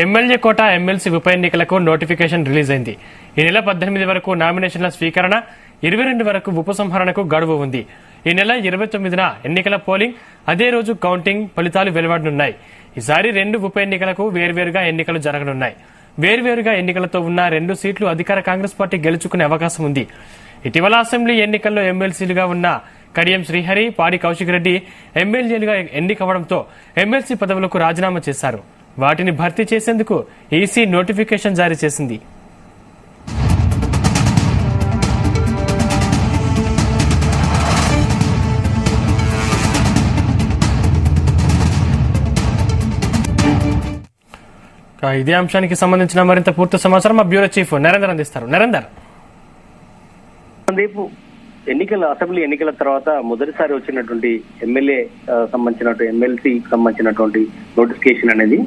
MLA కోట MLC ఉప ఎన్నికలకు notification release అయింది. ఈ నెల 18 వరకు నామినేషన్ల స్వీకరణ, 22 వరకు ఉపసంహరణకు గడువు ఉంది. ఈ నెల 29న ఎన్నికల పోలింగ్, అదే రోజు కౌంటింగ్ ఫలితాలు వెలువడనున్నాయి. ఈసారి 2 ఉప ఎన్నికలకు వేర్వేరుగా ఎన్నికలు జరగనున్నాయి. వేర్వేరుగా ఎన్నికలతో ఉన్న 2 సీట్లు అధికార కాంగ్రెస్ పార్టీ గెలుచుకునే అవకాశం ఉంది. ఇటీవల అసెంబ్లీ ఎన్నికల్లో ఎమ్మెల్సీలుగా ఉన్న కడియం శ్రీహరి, పాడి కౌశిక్ రెడ్డి ఎమ్మెల్యేలుగా ఎన్నికవడంతో ఎమ్మెల్సీ పదవులకు రాజీనామా చేశారు. వాటిని భర్తీ చేసేందుకు ఈసీ నోటిఫికేషన్ జారీ చేసింది. ఇదే అంశానికి సంబంధించిన మరింత పూర్తి సమాచారం మా బ్యూరో చీఫ్ నరేందర్ అందిస్తారు. నరేందర్, రేపు అసెంబ్లీ ఎన్నికల తర్వాత మొదటిసారి వచ్చినటువంటి ఎమ్మెల్యే సంబంధించినటువంటి ఎమ్మెల్సీ సంబంధించినటువంటి నోటిఫికేషన్ అనేది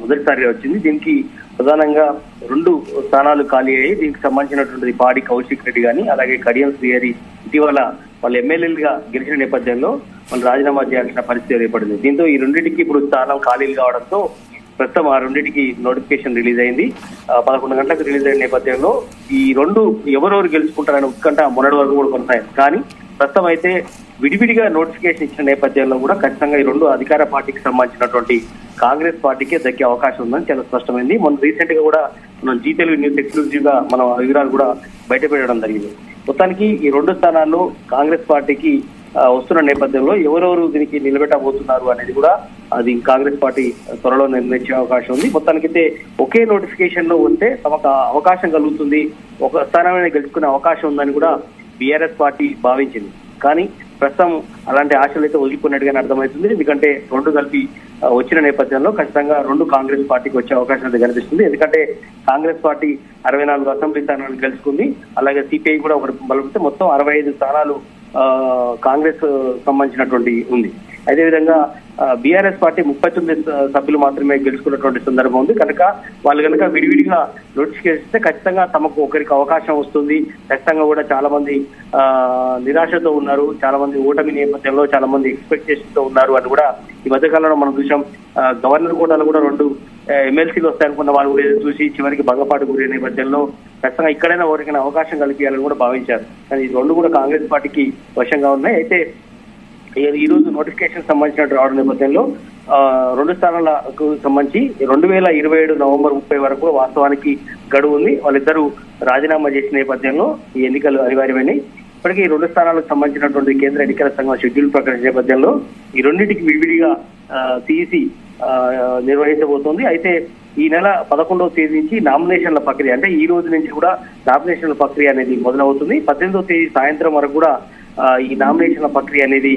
మొదటిసారి వచ్చింది. దీనికి ప్రధానంగా 2 స్థానాలు ఖాళీ అయ్యి దీనికి సంబంధించినటువంటి పాడి కౌశిక్ రెడ్డి గాని అలాగే కడియం శ్రీహరి ఇటీవల వాళ్ళు ఎమ్మెల్యేలుగా గెలిచిన నేపథ్యంలో వాళ్ళు రాజీనామా చేయాల్సిన పరిస్థితి ఏర్పడింది. దీంతో ఈ రెండింటికి ఇప్పుడు స్థానం ఖాళీలు కావడంతో ప్రస్తుతం ఆ రెండింటికి నోటిఫికేషన్ రిలీజ్ అయింది. 11 గంటలకు రిలీజ్ అయిన నేపథ్యంలో ఈ 2 ఎవరెవరు గెలుచుకుంటారనే ఉత్కంఠ మొన్నటి వరకు కూడా కొనసాగింది. కానీ ప్రస్తుతం అయితే విడివిడిగా నోటిఫికేషన్ ఇచ్చిన నేపథ్యంలో కూడా ఖచ్చితంగా ఈ 2 అధికార పార్టీకి సంబంధించినటువంటి కాంగ్రెస్ పార్టీకే దక్కే అవకాశం ఉందని చాలా స్పష్టమైంది. మొన్న రీసెంట్ గా కూడా మనం జీ తెలుగు న్యూస్ ఎక్స్క్లూజివ్ గా మనం వివరాలు కూడా బయటపెట్టడం జరిగింది. మొత్తానికి ఈ 2 స్థానాల్లో కాంగ్రెస్ పార్టీకి వస్తున్న నేపథ్యంలో ఎవరెవరు దీనికి నిలబెట్టబోతున్నారు అనేది కూడా అది కాంగ్రెస్ పార్టీ త్వరలో నిర్ణయించే అవకాశం ఉంది. మొత్తానికైతే ఒకే నోటిఫికేషన్ లో ఉంటే తమకు అవకాశం కలుగుతుంది, ఒక స్థానమైన గెలుచుకునే అవకాశం ఉందని కూడా బీఆర్ఎస్ పార్టీ భావించింది. కానీ ప్రస్తుతం అలాంటి ఆశలు అయితే వదిలిపోయినట్టుగానే అర్థమవుతుంది. ఎందుకంటే 2 కలిపి వచ్చిన నేపథ్యంలో ఖచ్చితంగా 2 కాంగ్రెస్ పార్టీకి వచ్చే అవకాశం అయితే కనిపిస్తుంది. ఎందుకంటే కాంగ్రెస్ పార్టీ 64 అసెంబ్లీ స్థానాలు గెలుచుకుంది. అలాగే సిపిఐ కూడా ఒకటి బలపితే మొత్తం 65 స్థానాలు కాంగ్రెస్ సంబంధించినటువంటి ఉంది. అదేవిధంగా బీఆర్ఎస్ పార్టీ 39 సభ్యులు మాత్రమే గెలుచుకున్నటువంటి సందర్భం ఉంది. కనుక వాళ్ళు కనుక విడివిడిగా నోటిఫికేషన్ ఇస్తే ఖచ్చితంగా తమకు ఒకరికి అవకాశం వస్తుంది. ఖచ్చితంగా కూడా చాలా మంది నిరాశతో ఉన్నారు, చాలా మంది ఓటమి నేపథ్యంలో చాలా మంది ఎక్స్పెక్టేషన్ తో ఉన్నారు అని కూడా ఈ మధ్యకాలంలో మనం చూసాం. గవర్నర్ కోటాలో కూడా 2 ఎమ్మెల్సీలు వస్తాయనుకున్న వాళ్ళు కూడా చూసి చివరికి భంగపాటు గురే నేపథ్యంలో ఖచ్చితంగా ఇక్కడైనా ఎవరికైనా అవకాశం కల్పించాలని కూడా భావించారు. కానీ ఈ 2 కూడా కాంగ్రెస్ పార్టీకి వశంగా ఉన్నాయి. అయితే ఈ రోజు నోటిఫికేషన్ సంబంధించిన రావడం నేపథ్యంలో 2 స్థానాలకు సంబంధించి 2027 నవంబర్ 30 వరకు వాస్తవానికి గడువు ఉంది. వాళ్ళిద్దరూ రాజీనామా చేసిన నేపథ్యంలో ఈ ఎన్నికలు అనివార్యమైనవి. ఇప్పటికీ 2 స్థానాలకు సంబంధించినటువంటి కేంద్ర ఎన్నికల సంఘం షెడ్యూల్ ప్రకటించిన నేపథ్యంలో ఈ రెండింటికి విడివిడిగా సిఇసి నిర్వహించబోతోంది. అయితే ఈ నెల 11వ తేదీ నుంచి నామినేషన్ల ప్రక్రియ, అంటే ఈ రోజు నుంచి కూడా నామినేషన్ల ప్రక్రియ అనేది మొదలవుతుంది. 18వ తేదీ సాయంత్రం వరకు కూడా ఈ నామినేషన్ల ప్రక్రియ అనేది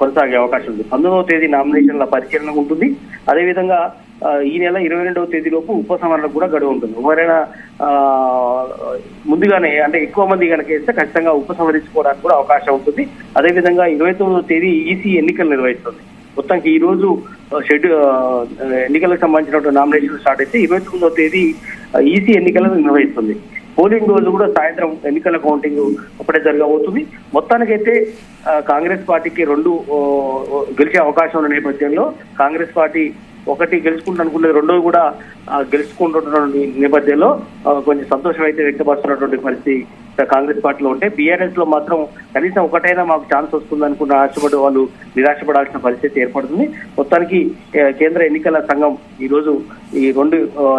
కొనసాగే అవకాశం ఉంది. 19వ తేదీ నామినేషన్ల పరిశీలన ఉంటుంది. అదేవిధంగా ఈ నెల 22వ తేదీలోపు ఉపసంహరణకు కూడా గడువు ఉంటుంది. ఎవరైనా ముందుగానే అంటే ఎక్కువ మంది కనుక వేస్తే ఖచ్చితంగా ఉపసంహరించుకోవడానికి కూడా అవకాశం ఉంటుంది. అదేవిధంగా 29వ తేదీ ఈసీ ఎన్నికలు నిర్వహిస్తుంది. మొత్తానికి ఈ రోజు ఎన్నికలకు సంబంధించినటువంటి నామినేషన్ స్టార్ట్ అయితే 29వ తేదీ ఈసీ ఎన్నికలను నిర్వహిస్తుంది. పోలింగ్ రోజు కూడా సాయంత్రం ఎన్నికల కౌంటింగ్ అప్పుడే జరగబోతుంది. మొత్తానికైతే కాంగ్రెస్ పార్టీకి 2 గెలిచే అవకాశం ఉన్న నేపథ్యంలో కాంగ్రెస్ పార్టీ ఒకటి గెలుచుకుంటానుకున్నది 2 కూడా గెలుచుకుంటున్నటువంటి నేపథ్యంలో కొంచెం సంతోషం అయితే వ్యక్తపరుస్తున్నటువంటి పరిస్థితి కాంగ్రెస్ పార్టీలో ఉంటే, బీఆర్ఎస్ లో మాత్రం కనీసం ఒకటైనా మాకు ఛాన్స్ వస్తుంది అనుకున్న ఆశపడే వాళ్ళు నిరాశపడాల్సిన పరిస్థితి ఏర్పడుతుంది. మొత్తానికి కేంద్ర ఎన్నికల సంఘం ఈ రోజు ఈ 2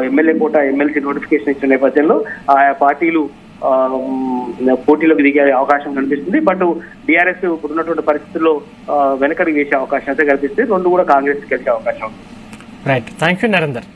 ఎమ్మెల్యే కోట ఎమ్మెల్సీ నోటిఫికేషన్ ఇచ్చిన నేపథ్యంలో ఆయా పార్టీలు పోటీలోకి దిగే అవకాశం కనిపిస్తుంది. బట్ బీఆర్ఎస్ ఇప్పుడున్నటువంటి పరిస్థితుల్లో వెనకడికి వేసే అవకాశం అయితే కనిపిస్తుంది. 2 కూడా కాంగ్రెస్ గెలిచే అవకాశం ఉంది. Right, thank you Narender.